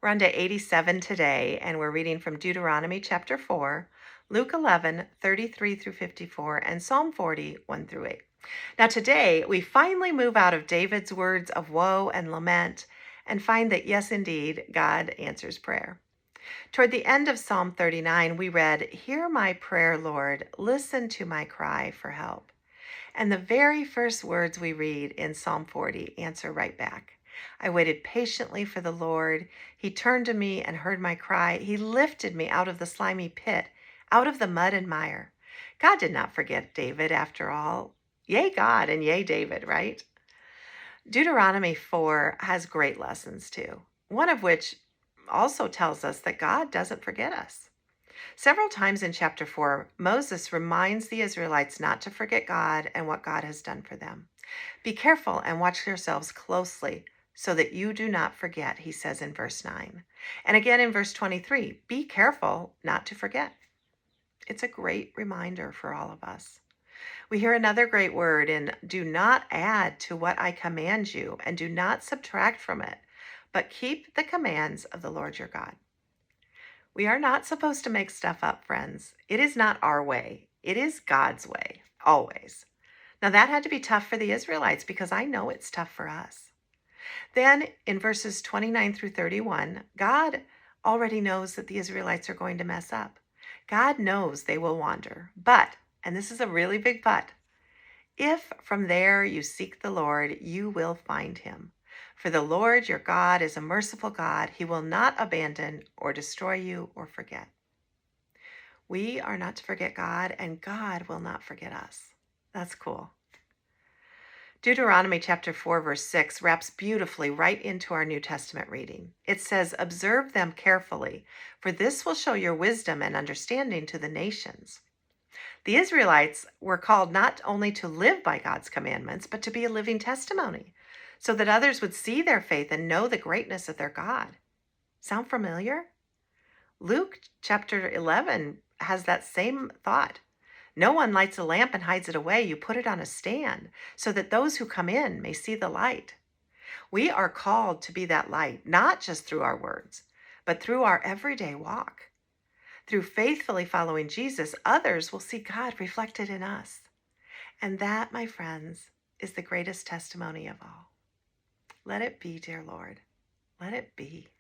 We're on day 87 today, and we're reading from Deuteronomy chapter 4, Luke 11, 33 through 54, and Psalm 40, 1 through 8. Now, today, we finally move out of David's words of woe and lament and find that, yes, indeed, God answers prayer. Toward the end of Psalm 39, we read, "Hear my prayer, Lord, listen to my cry for help." And the very first words we read in Psalm 40 answer right back. I waited patiently for the Lord. He turned to me and heard my cry. He lifted me out of the slimy pit, out of the mud and mire. God did not forget David after all. Yay, God, and yay, David, right? Deuteronomy 4 has great lessons too, one of which also tells us that God doesn't forget us. Several times in chapter 4, Moses reminds the Israelites not to forget God and what God has done for them. Be careful and watch yourselves closely so that you do not forget, he says in verse 9. And again in verse 23, be careful not to forget. It's a great reminder for all of us. We hear another great word in do not add to what I command you and do not subtract from it, but keep the commands of the Lord your God. We are not supposed to make stuff up, friends. It is not our way. It is God's way, always. Now, that had to be tough for the Israelites because I know it's tough for us. Then in verses 29 through 31, God already knows that the Israelites are going to mess up. God knows they will wander. But, and this is a really big but, if from there you seek the Lord, you will find him. For the Lord your God is a merciful God. He will not abandon or destroy you or forget. We are not to forget God, and God will not forget us. That's cool. Deuteronomy chapter 4, verse 6 wraps beautifully right into our New Testament reading. It says, observe them carefully, for this will show your wisdom and understanding to the nations. The Israelites were called not only to live by God's commandments, but to be a living testimony, so that others would see their faith and know the greatness of their God. Sound familiar? Luke chapter 11 has that same thought. No one lights a lamp and hides it away. You put it on a stand so that those who come in may see the light. We are called to be that light, not just through our words, but through our everyday walk. Through faithfully following Jesus, others will see God reflected in us. And that, my friends, is the greatest testimony of all. Let it be, dear Lord. Let it be.